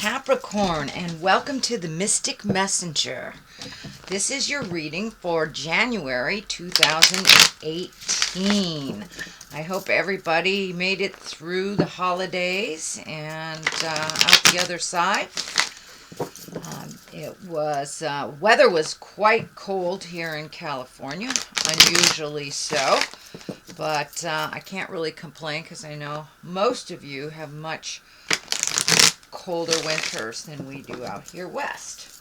Capricorn, and welcome to the Mystic Messenger. This is your reading for January 2018. I hope everybody made it through the holidays and out the other side. Weather was quite cold here in California, unusually so, but I can't really complain because I know most of you have much colder winters than we do out here west.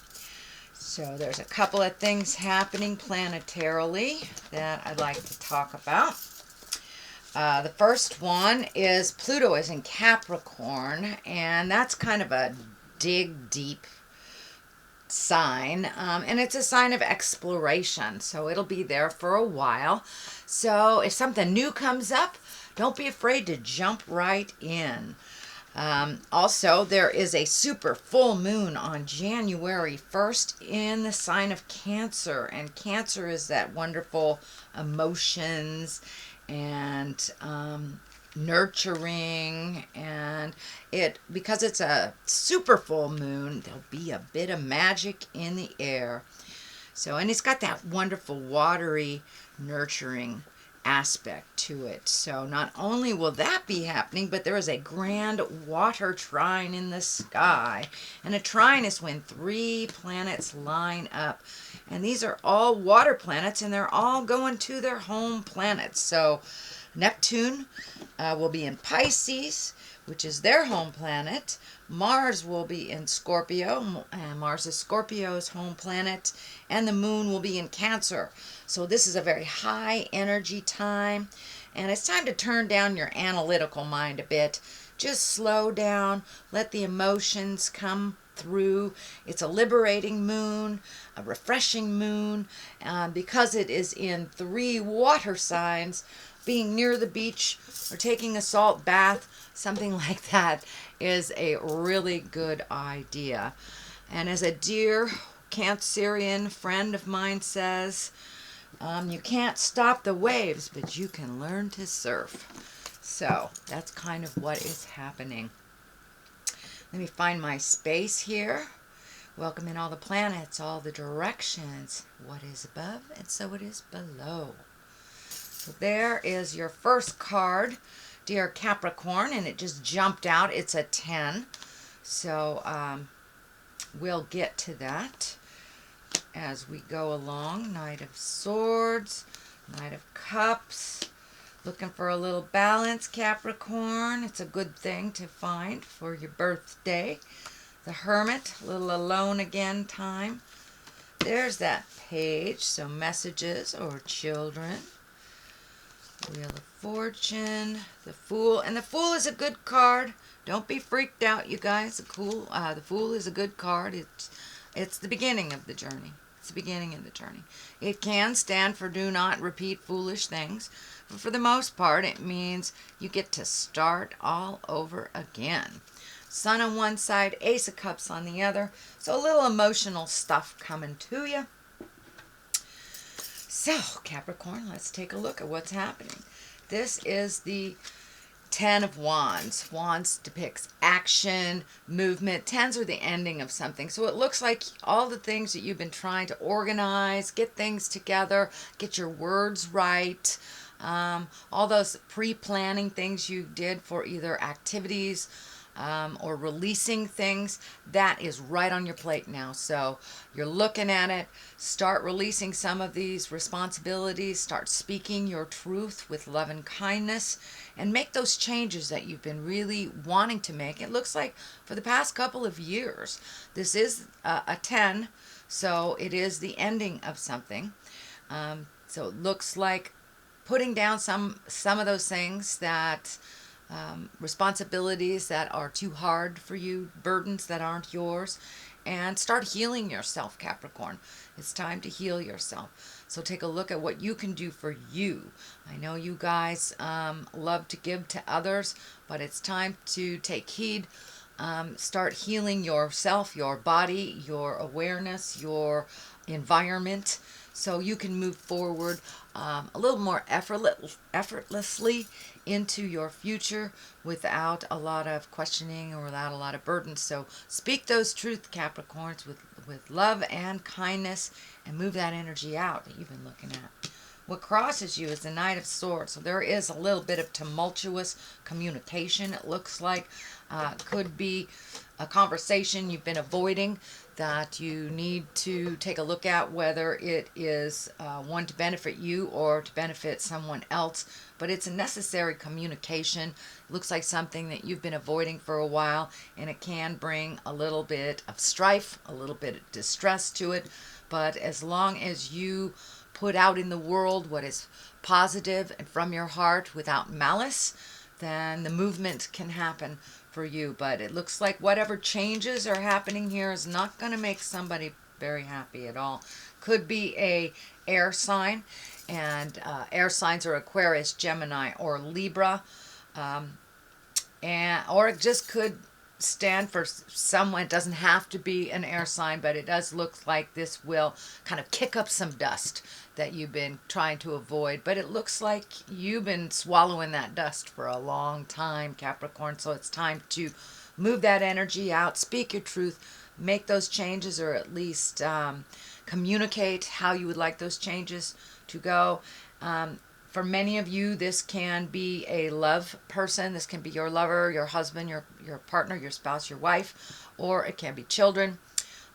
So there's a couple of things happening planetarily that I'd like to talk about. The first one is Pluto is in Capricorn, and that's kind of a dig deep sign, and it's a sign of exploration, so it'll be there for a while. So if something new comes up, don't be afraid to jump right in. Also, there is a super full moon on January 1st in the sign of Cancer, and Cancer is that wonderful emotions and nurturing, and because it's a super full moon, there'll be a bit of magic in the air. So, and it's got that wonderful watery nurturing aspect to it. So not only will that be happening, but there is a grand water trine in the sky. And a trine is when three planets line up. And these are all water planets, and they're all going to their home planets. So Neptune will be in Pisces, which is their home planet. Mars will be in Scorpio, and Mars is Scorpio's home planet, and the moon will be in Cancer. So this is a very high energy time, and it's time to turn down your analytical mind a bit. Just slow down, let the emotions come through. It's a liberating moon, a refreshing moon, because it is in three water signs. Being near the beach or taking a salt bath, something like that, is a really good idea. And as a dear Cancerian friend of mine says, you can't stop the waves, but you can learn to surf. So that's kind of what is happening. Let me find my space here. Welcoming all the planets, all the directions. What is above, and so it is below. So there is your first card, dear Capricorn, and it just jumped out. It's a 10. So we'll get to that as we go along. Knight of Swords, Knight of Cups. Looking for a little balance, Capricorn. It's a good thing to find for your birthday. The Hermit, a little alone again time. There's that page, so messages or children. Wheel of Fortune, the Fool, and the Fool is a good card. Don't be freaked out, you guys. The Fool is a good card. It's the beginning of the journey. It's the beginning of the journey. It can stand for do not repeat foolish things, but for the most part, it means you get to start all over again. Sun on one side, Ace of Cups on the other. So a little emotional stuff coming to you. So, Capricorn, let's take a look at what's happening. This is the 10 of Wands. Wands depicts action, movement. Tens are the ending of something. So it looks like all the things that you've been trying to organize, get things together, get your words right, all those pre-planning things you did for either activities or releasing things, that is right on your plate now. So you're looking at it. Start releasing some of these responsibilities. Start speaking your truth with love and kindness, and make those changes that you've been really wanting to make. It looks like for the past couple of years. This is a 10, so it is the ending of something. So it looks like putting down some of those things that responsibilities that are too hard for you, burdens that aren't yours, and start healing yourself, Capricorn. It's time to heal yourself. So take a look at what you can do for you. I know you guys love to give to others, but it's time to take heed. Start healing yourself, your body, your awareness, your environment, so you can move forward a little more effortlessly into your future without a lot of questioning or without a lot of burden. So speak those truth, Capricorns, with love and kindness, and move that energy out that you've been looking at. What crosses you is the Knight of Swords. So there is a little bit of tumultuous communication, it looks like. Could be a conversation you've been avoiding that you need to take a look at, whether it is one to benefit you or to benefit someone else. But it's a necessary communication. Looks like something that you've been avoiding for a while, and it can bring a little bit of strife, a little bit of distress to it. But as long as you put out in the world what is positive and from your heart without malice, then the movement can happen for you. But it looks like whatever changes are happening here is not going to make somebody very happy at all. Could be a air sign, and air signs are Aquarius, Gemini, or Libra, or it just could stand for someone. It doesn't have to be an air sign, but it does look like this will kind of kick up some dust that you've been trying to avoid. But it looks like you've been swallowing that dust for a long time, Capricorn. So it's time to move that energy out, speak your truth, make those changes, or at least communicate how you would like those changes to go. For many of you, this can be a love person. This can be your lover, your husband, your partner, your spouse, your wife, or it can be children,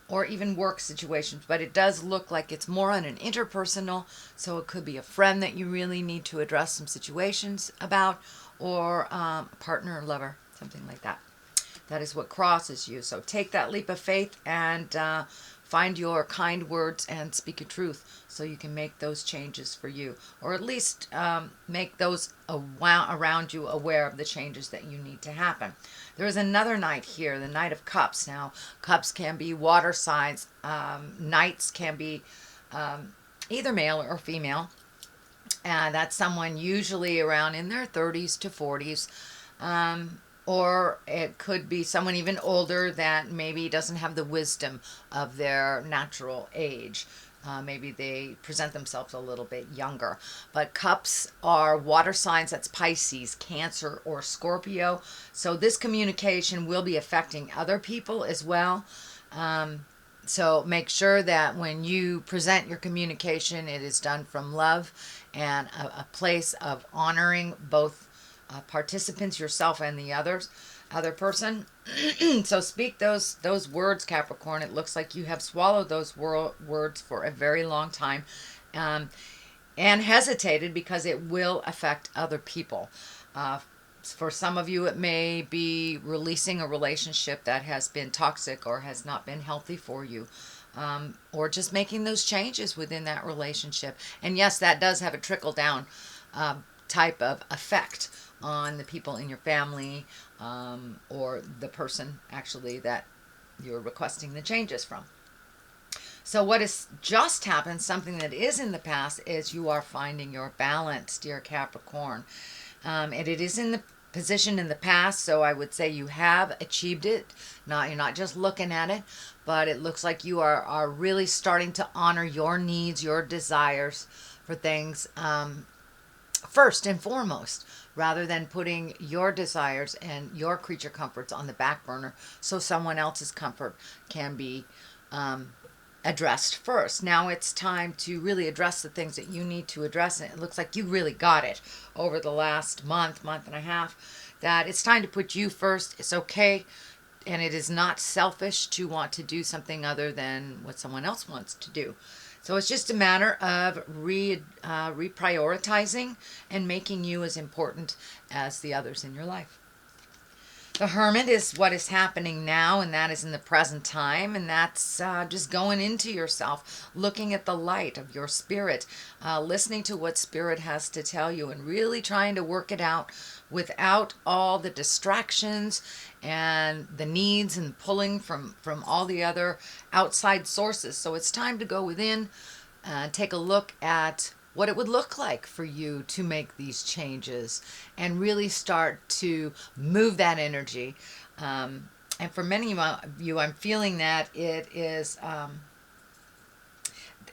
or even work situations. But it does look like it's more on an interpersonal, so it could be a friend that you really need to address some situations about, or a partner or lover, something like that. That is what crosses you. So take that leap of faith and find your kind words and speak your truth so you can make those changes for you, or at least make those around you aware of the changes that you need to happen. There is another Knight here, the Knight of Cups. Now, cups can be water signs. Knights can be either male or female. And that's someone usually around in their 30s to 40s. Or it could be someone even older that maybe doesn't have the wisdom of their natural age. Maybe they present themselves a little bit younger. But cups are water signs. That's Pisces, Cancer, or Scorpio. So this communication will be affecting other people as well. So make sure that when you present your communication, it is done from love and a place of honoring both participants, yourself and the other person. So speak those words, Capricorn. It looks like you have swallowed those words for a very long time, and hesitated because it will affect other people. For some of you, it may be releasing a relationship that has been toxic or has not been healthy for you. Or just making those changes within that relationship. And yes, that does have a trickle down type of effect on the people in your family, or the person actually that you're requesting the changes from. So what has just happened, something that is in the past, is you are finding your balance, dear Capricorn. And it is in the position in the past, so I would say you have achieved it. You're not just looking at it, but it looks like you are really starting to honor your needs, your desires for things first and foremost, rather than putting your desires and your creature comforts on the back burner so someone else's comfort can be addressed first. Now it's time to really address the things that you need to address, and it looks like you really got it over the last month and a half, that it's time to put you first. It's okay, and it is not selfish to want to do something other than what someone else wants to do. So it's just a matter of reprioritizing and making you as important as the others in your life. The Hermit is what is happening now, and that is in the present time, and that's just going into yourself, looking at the light of your spirit, listening to what spirit has to tell you, and really trying to work it out without all the distractions and the needs and pulling from all the other outside sources. So it's time to go within and take a look at what it would look like for you to make these changes and really start to move that energy. And for many of you, I'm feeling that it is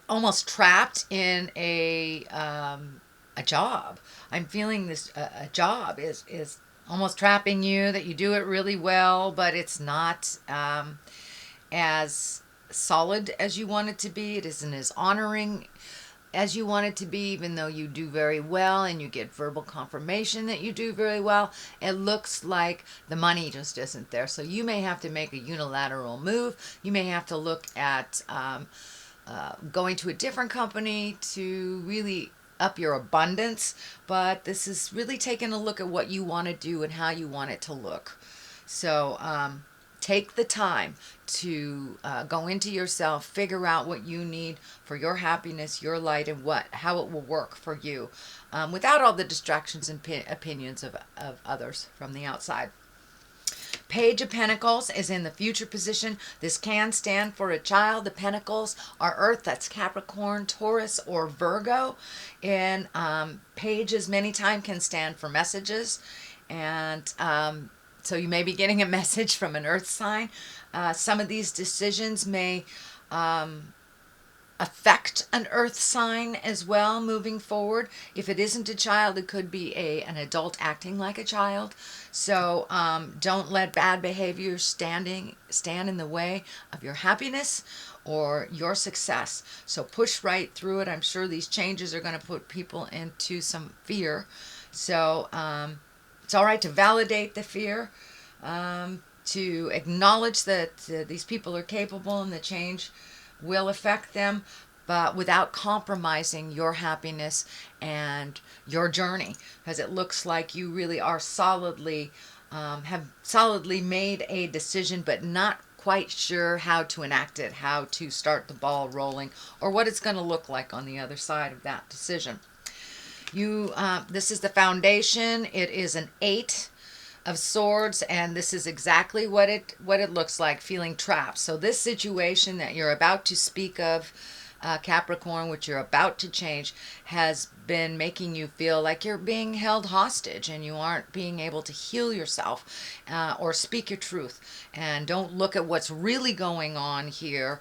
almost trapped in a a job. I'm feeling this a job is almost trapping you, that you do it really well, but it's not as solid as you want it to be. It isn't as honoring as you want it to be, even though you do very well and you get verbal confirmation that you do very well. It looks like the money just isn't there. So you may have to make a unilateral move. You may have to look at going to a different company to really up your abundance. But this is really taking a look at what you want to do and how you want it to look. So take the time to go into yourself, figure out what you need for your happiness, your light, and how it will work for you, without all the distractions and opinions of others from the outside. Page of Pentacles is in the future position. This can stand for a child. The Pentacles are Earth, that's Capricorn, Taurus, or Virgo. And pages many times can stand for messages. And so you may be getting a message from an Earth sign. Some of these decisions may affect an Earth sign as well moving forward. If it isn't a child, it could be an adult acting like a child. So don't let bad behavior stand in the way of your happiness or your success. So push right through it. I'm sure these changes are going to put people into some fear. So it's all right to validate the fear, to acknowledge that these people are capable and the change will affect them, but without compromising your happiness and your journey, because it looks like you really are have solidly made a decision, but not quite sure how to enact it, how to start the ball rolling, or what it's going to look like on the other side of that decision. This is the foundation. It is an 8 of Swords, and this is exactly what it looks like, feeling trapped. So this situation that you're about to speak of, Capricorn, which you're about to change, has been making you feel like you're being held hostage and you aren't being able to heal yourself or speak your truth. And don't look at what's really going on here,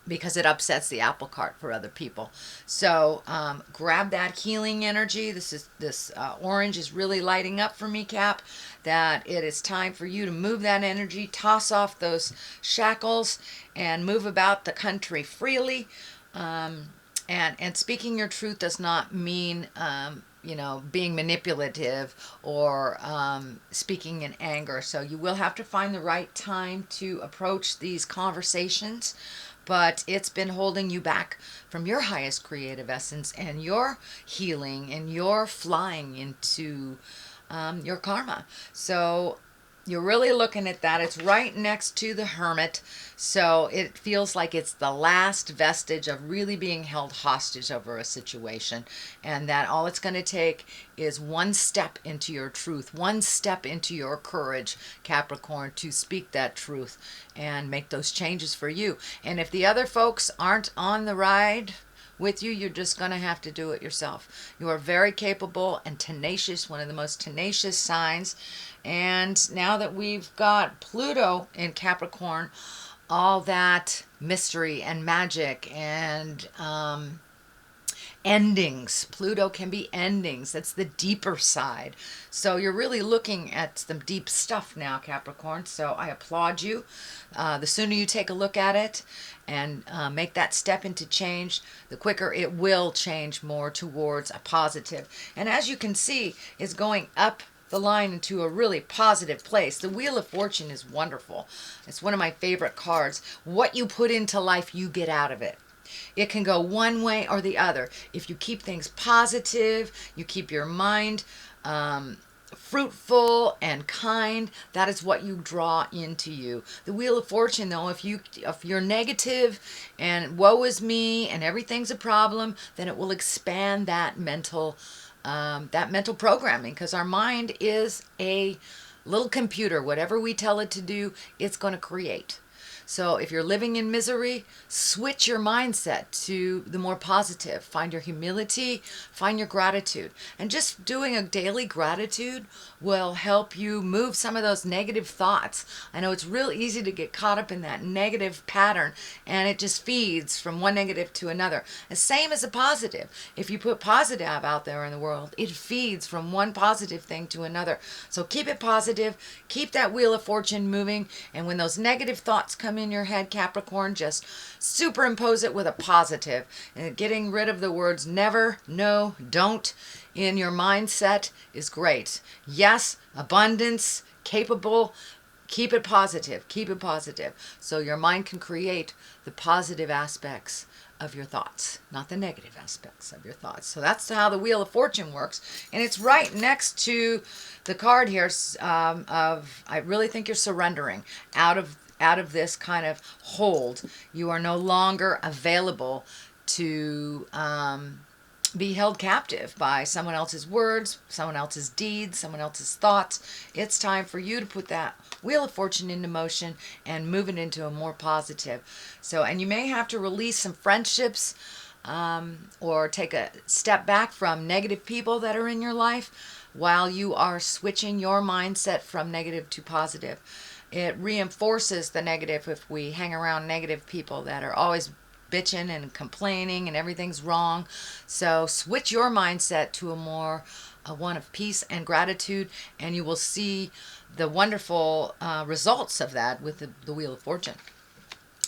because it upsets the apple cart for other people. So grab that healing energy. This orange is really lighting up for me, Cap, that it is time for you to move that energy, toss off those shackles, and move about the country freely. And speaking your truth does not mean being manipulative or speaking in anger. So you will have to find the right time to approach these conversations, but it's been holding you back from your highest creative essence and your healing and your flying into your karma. So you're really looking at that. It's right next to the Hermit. So it feels like it's the last vestige of really being held hostage over a situation. And that all it's going to take is one step into your truth, one step into your courage, Capricorn, to speak that truth and make those changes for you. And if the other folks aren't on the ride with you, you're just going to have to do it yourself. You are very capable and tenacious, one of the most tenacious signs. And now that we've got Pluto in Capricorn, all that mystery and magic and endings. Pluto can be endings. That's the deeper side. So you're really looking at some deep stuff now, Capricorn. So I applaud you. The sooner you take a look at it and make that step into change, the quicker it will change more towards a positive. And as you can see, it's going up the line into a really positive place. The Wheel of Fortune is wonderful. It's one of my favorite cards. What you put into life, you get out of it. It can go one way or the other. If you keep things positive, you keep your mind fruitful and kind, that is what you draw into you. The Wheel of Fortune, though, if you're negative and woe is me and everything's a problem, then it will expand that mental programming, because our mind is a little computer. Whatever we tell it to do, it's going to create. So if you're living in misery, switch your mindset to the more positive. Find your humility, find your gratitude. And just doing a daily gratitude will help you move some of those negative thoughts. I know it's real easy to get caught up in that negative pattern, and it just feeds from one negative to another. The same as a positive. If you put positive out there in the world, it feeds from one positive thing to another. So keep it positive, keep that wheel of fortune moving, and when those negative thoughts come in your head, Capricorn, just superimpose it with a positive. And getting rid of the words never, no, don't in your mindset is great. Yes, abundance, capable. Keep it positive. Keep it positive. So your mind can create the positive aspects of your thoughts, not the negative aspects of your thoughts. So that's how the Wheel of Fortune works. And it's right next to the card here of, I really think you're surrendering out of this kind of hold. You are no longer available to be held captive by someone else's words, someone else's deeds, someone else's thoughts. It's time for you to put that Wheel of Fortune into motion and move it into a more positive. So, and you may have to release some friendships or take a step back from negative people that are in your life while you are switching your mindset from negative to positive. It reinforces the negative if we hang around negative people that are always bitching and complaining and everything's wrong. So switch your mindset to a more one of peace and gratitude, and you will see the wonderful results of that with the Wheel of Fortune.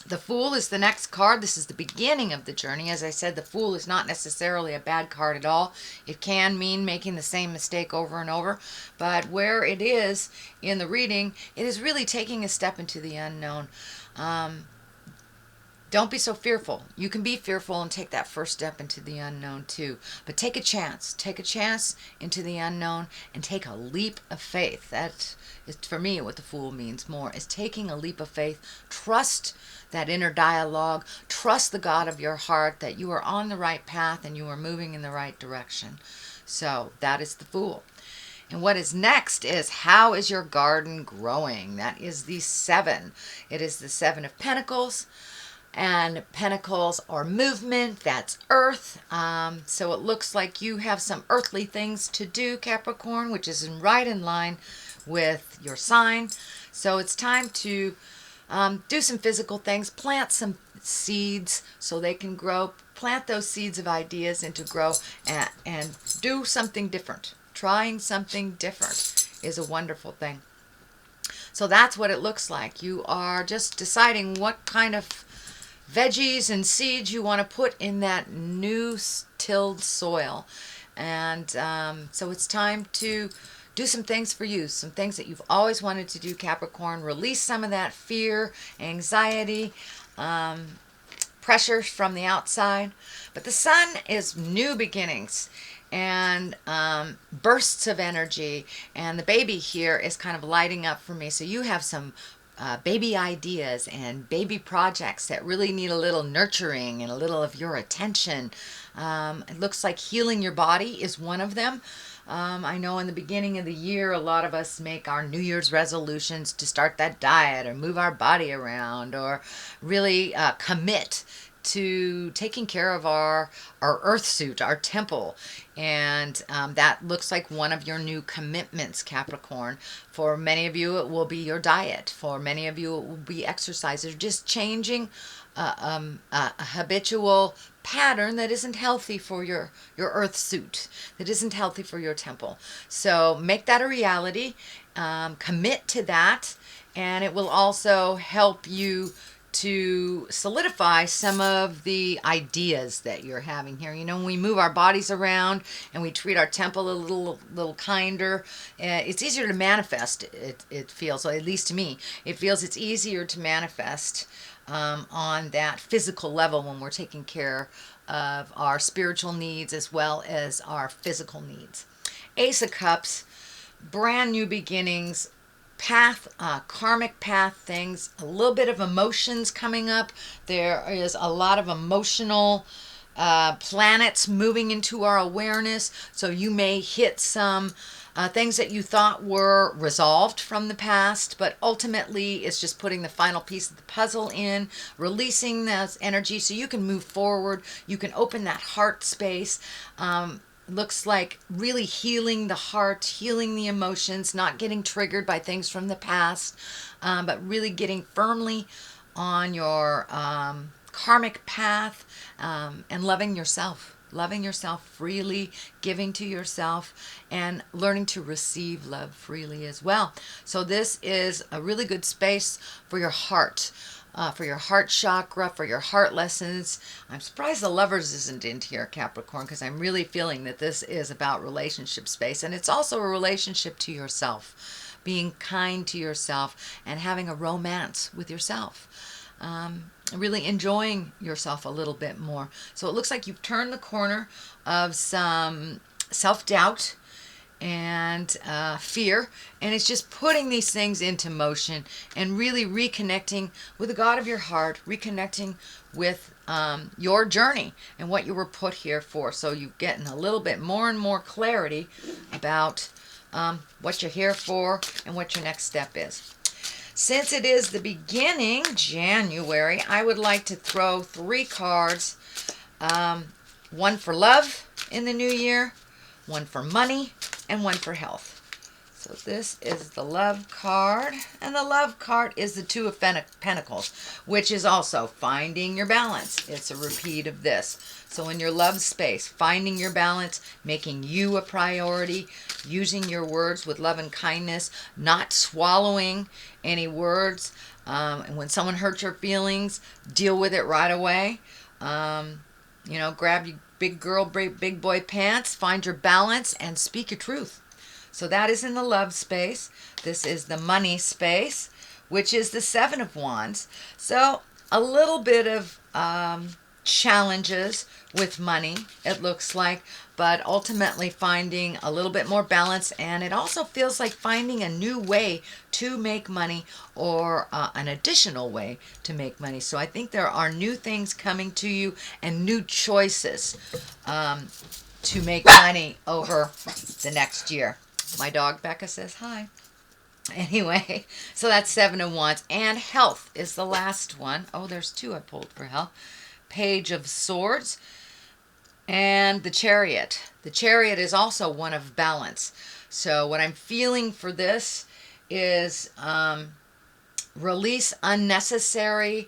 The Fool is the next card. This is the beginning of the journey. As I said, the Fool is not necessarily a bad card at all. It can mean making the same mistake over and over. But where it is in the reading, it is really taking a step into the unknown. Don't be so fearful. You can be fearful and take that first step into the unknown too. But take a chance. Take a chance into the unknown and take a leap of faith. That is, for me, what the Fool means more, is taking a leap of faith. Trust that inner dialogue. Trust the God of your heart that you are on the right path and you are moving in the right direction. So that is the Fool. And what is next is, how is your garden growing? That is the 7. It is the 7 of Pentacles. And pentacles are movement, that's earth. So it looks like you have some earthly things to do, Capricorn, which is right in line with your sign. So it's time to do some physical things, plant some seeds so they can grow. Plant those seeds of ideas into grow and do something different. Trying something different is a wonderful thing. So that's what it looks like. You are just deciding what kind of veggies and seeds you want to put in that new tilled soil. And so it's time to do some things for you, some things that you've always wanted to do, Capricorn. Release some of that fear, anxiety, pressure from the outside. But the Sun is new beginnings and bursts of energy. And the baby here is kind of lighting up for me. So you have some baby ideas and baby projects that really need a little nurturing and a little of your attention. It looks like healing your body is one of them. I know in the beginning of the year, a lot of us make our New Year's resolutions to start that diet or move our body around or really commit to taking care of our earth suit, our temple. And that looks like one of your new commitments, Capricorn. For many of you, it will be your diet. For many of you, it will be exercise, or just changing a habitual pattern that isn't healthy for your earth suit, that isn't healthy for your temple. So make that a reality. Commit to that, and it will also help you to solidify some of the ideas that you're having here. You know, when we move our bodies around and we treat our temple a little kinder, it's easier to manifest. It feels, or at least to me, it feels it's easier to manifest on that physical level when we're taking care of our spiritual needs as well as our physical needs. Ace of Cups, brand new beginnings, path, karmic path things, a little bit of emotions coming up. There is a lot of emotional planets moving into our awareness. So you may hit some things that you thought were resolved from the past, but ultimately it's just putting the final piece of the puzzle in, releasing those energy so you can move forward. You can open that heart space. Looks like really healing the heart, healing the emotions, not getting triggered by things from the past, but really getting firmly on your karmic path, and loving yourself freely, giving to yourself, and learning to receive love freely as well. So this is a really good space for your heart. For your heart chakra, for your heart lessons. I'm surprised the Lovers isn't in here, Capricorn, because I'm really feeling that this is about relationship space. And it's also a relationship to yourself, being kind to yourself and having a romance with yourself. Really enjoying yourself a little bit more. So it looks like you've turned the corner of some self-doubt and fear, and it's just putting these things into motion and really reconnecting with the God of your heart, reconnecting with your journey and what you were put here for. So you're getting a little bit more and more clarity about what you're here for and what your next step is. Since it is the beginning, January, I would like to throw 3 cards. One for love in the new year, one for money, and one for health. So this is the love card, and the love card is the 2 of Pentacles, which is also finding your balance. It's a repeat of this. So in your love space, finding your balance, making you a priority, using your words with love and kindness, not swallowing any words. And when someone hurts your feelings, deal with it right away. Grab your big girl, big boy pants, find your balance, and speak your truth. So that is in the love space. This is the money space, which is the 7 of Wands. So a little bit of challenges with money, it looks like, but ultimately finding a little bit more balance. And it also feels like finding a new way to make money, or an additional way to make money. So I think there are new things coming to you and new choices to make money over the next year. My dog Becca says hi. Anyway, so that's 7 of Wands. And health is the last one. Oh, there's 2 I pulled for health. Page of Swords and the Chariot. The Chariot is also one of balance. So what I'm feeling for this is release unnecessary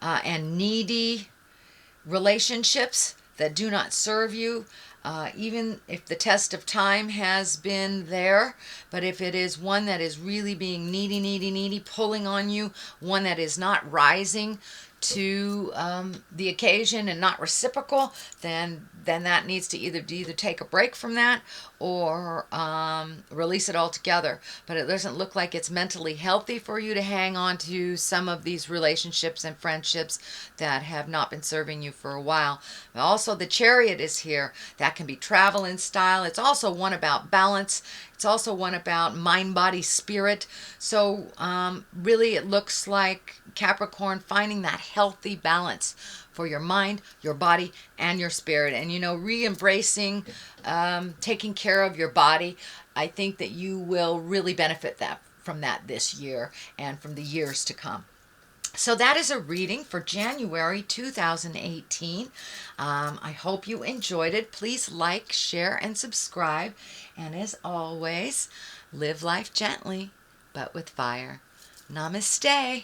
and needy relationships that do not serve you. Even if the test of time has been there, but if it is one that is really being needy, pulling on you, one that is not rising to the occasion and not reciprocal, then that needs to either take a break from that or release it altogether. But it doesn't look like it's mentally healthy for you to hang on to some of these relationships and friendships that have not been serving you for a while. Also, the Chariot is here. That can be travel in style. It's also one about balance. It's also one about mind, body, spirit. So really it looks like Capricorn finding that healthy balance for your mind, your body, and your spirit. And, re-embracing, taking care of your body. I think that you will really benefit from that this year and from the years to come. So that is a reading for January 2018. I hope you enjoyed it. Please like, share, and subscribe. And as always, live life gently, but with fire. Namaste.